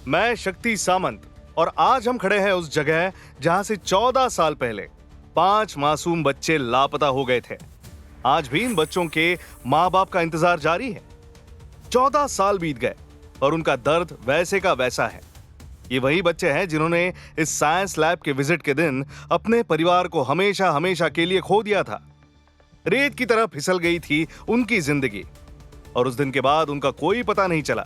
मैं शक्ति सामंत और आज हम खड़े हैं उस जगह जहां से 14 साल पहले 5 मासूम बच्चे लापता हो गए थे। आज भी इन बच्चों के माँ बाप का इंतजार जारी है। 14 साल बीत गए और उनका दर्द वैसे का वैसा है। ये वही बच्चे हैं जिन्होंने इस साइंस लैब के विजिट के दिन अपने परिवार को हमेशा हमेशा के लिए खो दिया था। रेत की तरह फिसल गई थी उनकी जिंदगी और उस दिन के बाद उनका कोई पता नहीं चला।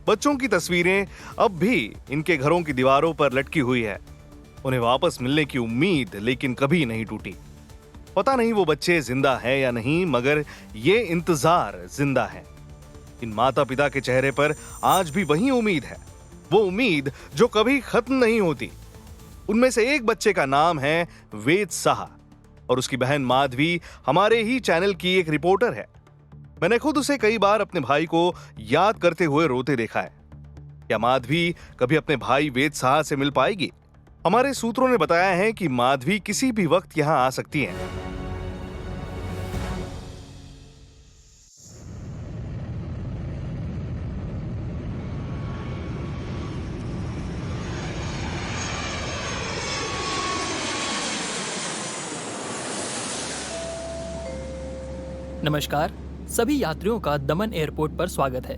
बच्चों की तस्वीरें अब भी इनके घरों की दीवारों पर लटकी हुई है। उन्हें वापस मिलने की उम्मीद लेकिन कभी नहीं टूटी। पता नहीं वो बच्चे जिंदा है या नहीं, मगर ये इंतजार जिंदा है। इन माता पिता के चेहरे पर आज भी वही उम्मीद है, वो उम्मीद जो कभी खत्म नहीं होती। उनमें से एक बच्चे का नाम है वेद साहा और उसकी बहन माधवी हमारे ही चैनल की एक रिपोर्टर है। मैंने खुद उसे कई बार अपने भाई को याद करते हुए रोते देखा है। क्या माधवी कभी अपने भाई वेद साहा से मिल पाएगी? हमारे सूत्रों ने बताया है कि माधवी किसी भी वक्त यहां आ सकती हैं। नमस्कार, सभी यात्रियों का दमन एयरपोर्ट पर स्वागत है।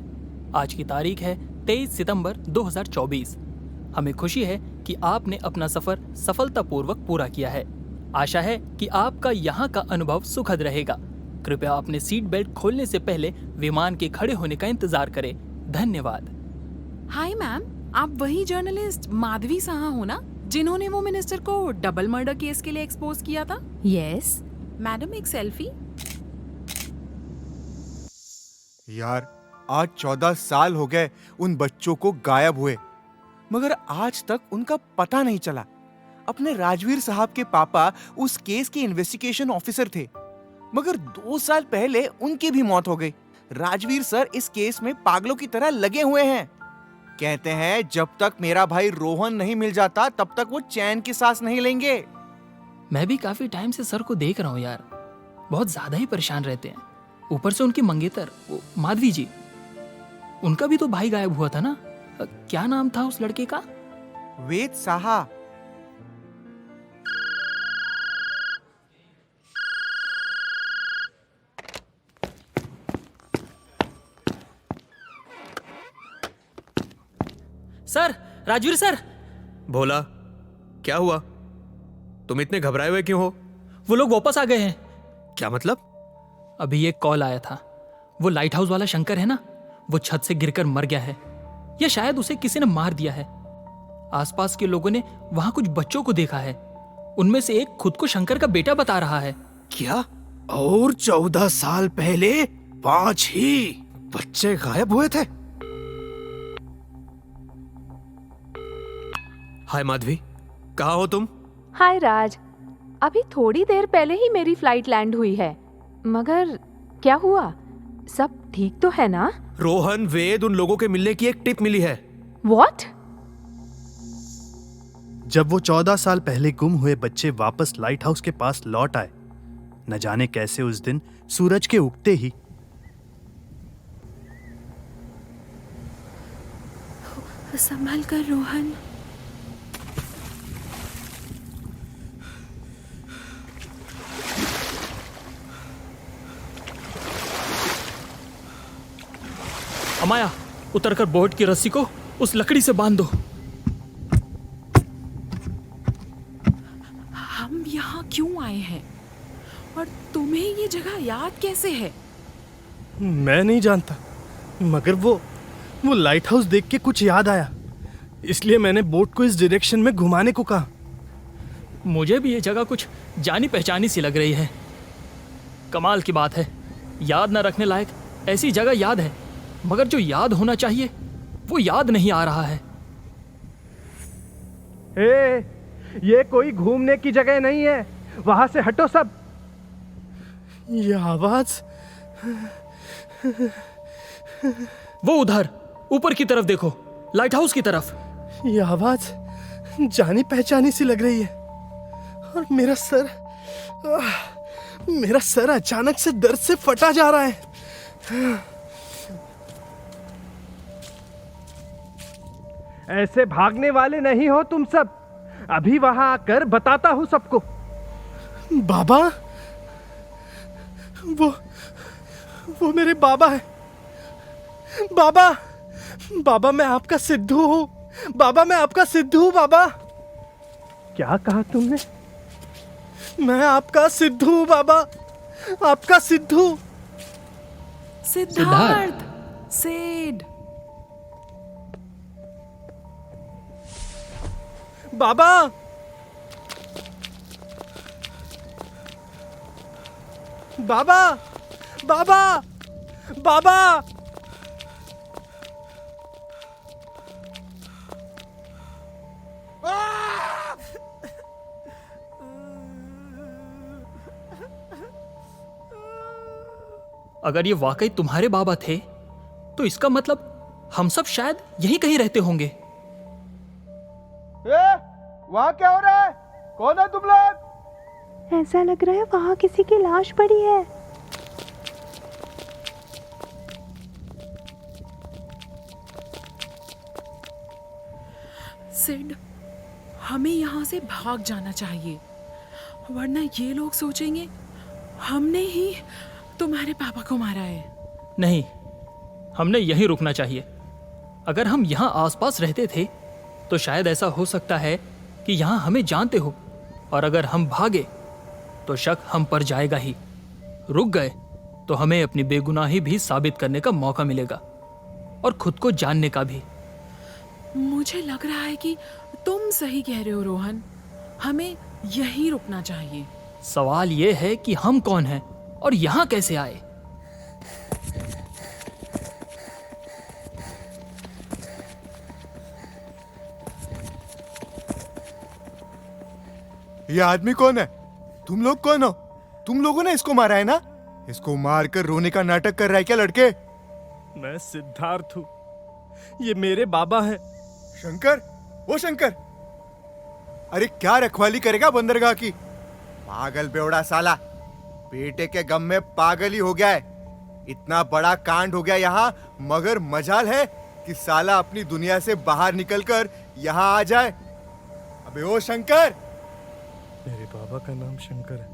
आज की तारीख है 23 सितंबर 2024। हमें खुशी है कि आपने अपना सफर सफलतापूर्वक पूरा किया है। आशा है कि आपका यहाँ का अनुभव सुखद रहेगा। कृपया अपने सीट बेल्ट खोलने से पहले विमान के खड़े होने का इंतजार करें। धन्यवाद। हाय मैम, आप वही जर्नलिस्ट माधवी साहा हो ना, जिन्होंने वो मिनिस्टर को डबल मर्डर केस के लिए एक्सपोज किया था? यस। मैडम, एक सेल्फी। यार, आज 14 साल हो गए उन बच्चों को गायब हुए, मगर आज तक उनका पता नहीं चला। अपने राजवीर साहब के पापा उस केस के इन्वेस्टिगेशन ऑफिसर थे, मगर 2 साल पहले उनकी भी मौत हो गई। राजवीर सर इस केस में पागलों की तरह लगे हुए हैं। कहते हैं जब तक मेरा भाई रोहन नहीं मिल जाता तब तक वो चैन की सांस नहीं लेंगे। मैं भी काफी टाइम से सर को देख रहा हूँ यार, बहुत ज्यादा ही परेशान रहते हैं। ऊपर से उनकी मंगेतर माधवी जी, उनका भी तो भाई गायब हुआ था ना। क्या नाम था उस लड़के का? वेद साहा। Sir, Rajveer sir. भोला, क्या हुआ? तुम इतने घबराए हुए क्यों हो? वो लोग वापस आ गए हैं। क्या मतलब? अभी एक कॉल आया था। वो लाइट हाउस वाला शंकर है ना, वो छत से गिरकर मर गया है, या शायद उसे किसी ने मार दिया है। आसपास के लोगों ने वहां कुछ बच्चों को देखा है। उनमें से एक खुद को शंकर का बेटा बता रहा है। क्या? और 14 साल पहले 5 ही बच्चे गायब हुए थे? हाय माधवी, कहाँ हो तुम? हाय राज, अभी थोड़ी देर पहले ही मेरी फ्लाइट लैंड हुई है, मगर क्या हुआ? सब ठीक तो है ना? रोहन, वेद, उन लोगों के मिलने की एक टिप मिली है। What? जब वो 14 साल पहले गुम हुए बच्चे वापस लाइट हाउस के पास लौट आए, न जाने कैसे उस दिन सूरज के उगते ही संभल कर रोहन। अमाया, उतरकर बोट की रस्सी को उस लकड़ी से बांध दो। हम यहाँ क्यों आए हैं और तुम्हें ये जगह याद कैसे है? मैं नहीं जानता, मगर वो लाइट हाउस देख के कुछ याद आया, इसलिए मैंने बोट को इस डायरेक्शन में घुमाने को कहा। मुझे भी ये जगह कुछ जानी पहचानी सी लग रही है। कमाल की बात है, याद न रखने लायक ऐसी जगह याद है, मगर जो याद होना चाहिए वो याद नहीं आ रहा है। ये कोई घूमने की जगह नहीं है, वहां से हटो सब। ये आवाज, वो उधर ऊपर की तरफ देखो, लाइट हाउस की तरफ। ये आवाज जानी पहचानी सी लग रही है और मेरा सर अचानक से दर्द से फटा जा रहा है। ऐसे भागने वाले नहीं हो तुम सब। अभी वहां आकर बताता हूं सबको। बाबा, वो मेरे बाबा है। बाबा, बाबा मैं आपका सिद्धू हूँ। बाबा मैं आपका सिद्धू हूँ। बाबा, क्या कहा तुमने? मैं आपका सिद्धू हूँ। बाबा, आपका सिद्धू। सिद्धार्थ, सेड। बाबा, बाबा, बाबा, बाबा। अगर ये वाकई तुम्हारे बाबा थे तो इसका मतलब हम सब शायद यहीं कहीं रहते होंगे। वहां क्या हो रहा है? कौन है तुम लोग? ऐसा लग रहा है वहाँ किसी की लाश पड़ी है। सिड, हमें यहाँ से भाग जाना चाहिए, वरना ये लोग सोचेंगे हमने ही तुम्हारे पापा को मारा है। नहीं, हमने यहीं रुकना चाहिए। अगर हम यहाँ आसपास रहते थे तो शायद ऐसा हो सकता है कि यहाँ हमें जानते हो, और अगर हम भागे तो शक हम पर जाएगा ही। रुक गए तो हमें अपनी बेगुनाही भी साबित करने का मौका मिलेगा और खुद को जानने का भी। मुझे लग रहा है कि तुम सही कह रहे हो रोहन, हमें यहीं रुकना चाहिए। सवाल ये है कि हम कौन हैं और यहाँ कैसे आए? ये आदमी कौन है? तुम लोग कौन हो? तुम लोगों ने इसको मारा है ना? इसको मारकर रोने का नाटक कर रहा है क्या लड़के? मैं सिद्धार्थ हूँ। ये मेरे बाबा हैं। शंकर, वो शंकर, अरे क्या रखवाली करेगा बंदरगाह की? पागल बेवड़ा साला, बेटे के गम में पागल ही हो गया है। इतना बड़ा कांड हो गया यहाँ, मगर मजाल है कि साला अपनी दुनिया से बाहर निकलकर यहाँ आ जाए। अबे ओ शंकर! मेरे बाबा का नाम शंकर है।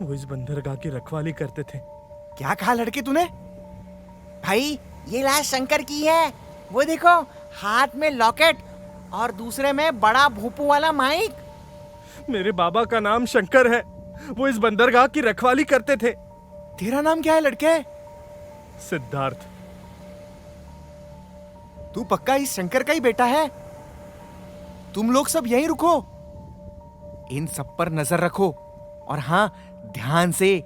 वो इस बंदरगाह की रखवाली करते थे। क्या कहा लड़के तूने? भाई, ये लाश शंकर की है। वो देखो, हाथ में लॉकेट और दूसरे में बड़ा भूपू वाला माइक। मेरे बाबा का नाम शंकर है। वो इस बंदरगाह की रखवाली करते थे। तेरा नाम क्या है लड़के? सिद्धार्थ। तू पक्का इस शंकर का ही बेटा है? तुम लोग सब यहीं रुको, इन सब पर नजर रखो, और हाँ, ध्यान से,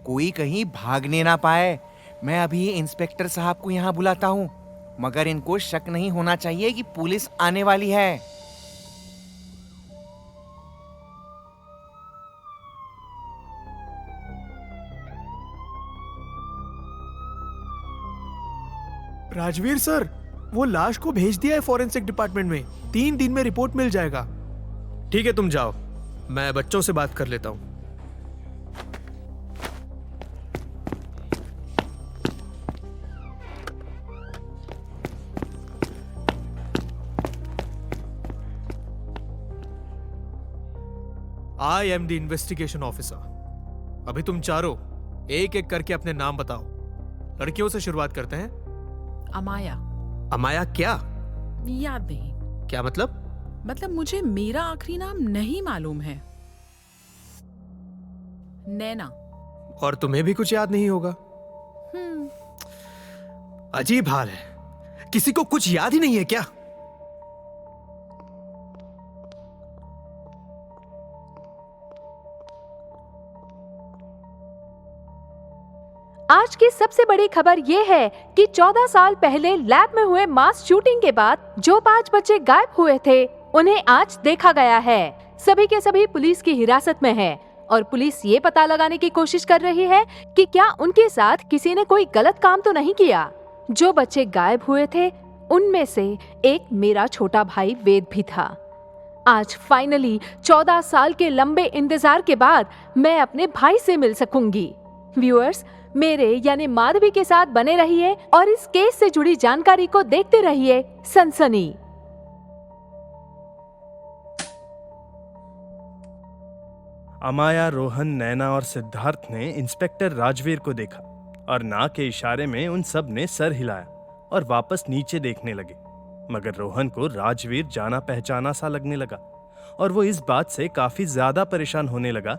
कोई कहीं भागने ना पाए। मैं अभी इंस्पेक्टर साहब को यहाँ बुलाता हूँ, मगर इनको शक नहीं होना चाहिए कि पुलिस आने वाली है। राजवीर सर, वो लाश को भेज दिया है फॉरेंसिक डिपार्टमेंट में। 3 दिन में रिपोर्ट मिल जाएगा। ठीक है, तुम जाओ, मैं बच्चों से बात कर लेता हूं। I am the investigation officer. अभी तुम चारों एक एक करके अपने नाम बताओ। लड़कियों से शुरुआत करते हैं। अमाया। अमाया क्या? याद नहीं। क्या मतलब? मतलब मुझे मेरा आखिरी नाम नहीं मालूम है। नैना। और तुम्हें भी कुछ याद नहीं होगा? अजीब हाल है, किसी को कुछ याद ही नहीं है क्या? आज की सबसे बड़ी खबर ये है कि 14 साल पहले लैब में हुए मास शूटिंग के बाद जो 5 बच्चे गायब हुए थे, उन्हें आज देखा गया है। सभी के सभी पुलिस की हिरासत में हैं और पुलिस ये पता लगाने की कोशिश कर रही है कि क्या उनके साथ किसी ने कोई गलत काम तो नहीं किया। जो बच्चे गायब हुए थे, उनमें से एक मेरा छोटा भाई वेद भी था। आज फाइनली 14 साल के लंबे इंतजार के बाद मैं अपने भाई से मिल सकूंगी। व्यूअर्स, मेरे यानी माधवी के साथ बने रहिए और इस केस से जुड़ी जानकारी को देखते रहिए सनसनी। अमाया, रोहन, नैना और सिद्धार्थ ने इंस्पेक्टर राजवीर को देखा और ना के इशारे में उन सब ने सर हिलाया और वापस नीचे देखने लगे। मगर रोहन को राजवीर जाना पहचाना सा लगने लगा और वो इस बात से काफी ज्यादा परेशान होने लगा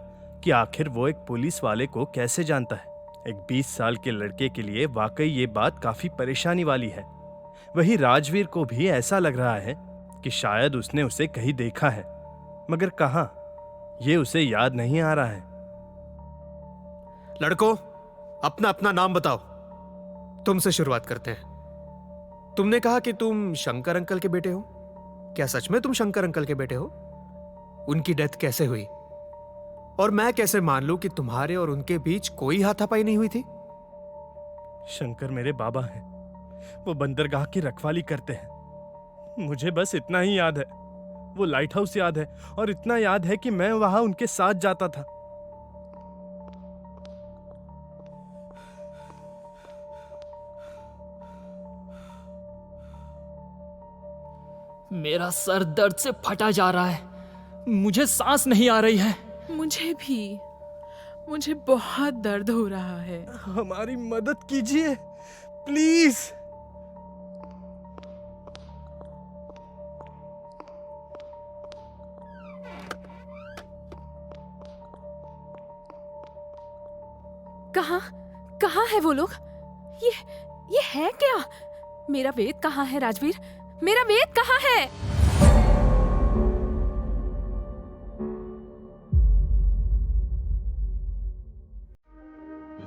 कि आखिर वो एक पुलिस वाले को कैसे जानता है। एक 20 साल के लड़के के लिए वाकई ये बात काफी परेशानी वाली है। वही राजवीर को भी ऐसा लग रहा है कि शायद उसने उसे कहीं देखा है, मगर कहां, ये उसे याद नहीं आ रहा है। लड़कों, अपना अपना नाम बताओ। तुमसे शुरुआत करते हैं। तुमने कहा कि तुम शंकर अंकल के बेटे हो। क्या सच में तुम शंकर अंकल के बेटे हो? उनकी डेथ कैसे हुई? और मैं कैसे मान लूं कि तुम्हारे और उनके बीच कोई हाथापाई नहीं हुई थी? शंकर मेरे बाबा हैं। वो बंदरगाह की रखवाली करते हैं। मुझे बस इतना ही याद है, वो लाइट हाउस याद है और इतना याद है कि मैं वहां उनके साथ जाता था। मेरा सर दर्द से फटा जा रहा है, मुझे सांस नहीं आ रही है। मुझे भी, मुझे बहुत दर्द हो रहा है। हमारी मदद कीजिए प्लीज। कहाँ कहाँ है वो लोग? ये है क्या? मेरा वेद कहाँ है राजवीर? मेरा वेद कहाँ है?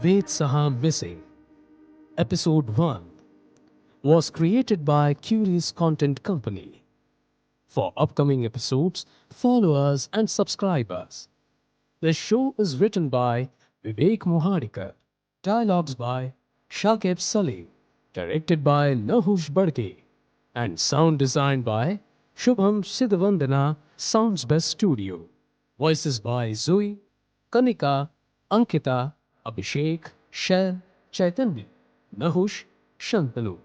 Ved Saham Missing. Episode 1 was created by Curious Content Company. For upcoming episodes, follow us and subscribe us. The show is written by Vivek Mohadikar. Dialogues by Shakib Salim. Directed by Nahush Badke. And sound designed by Shubham Siddhavandana Sounds Best Studio. Voices by Zoe, Kanika, Ankita, Abhishek, Shel, Chaitanya, Nahush, Shantanu.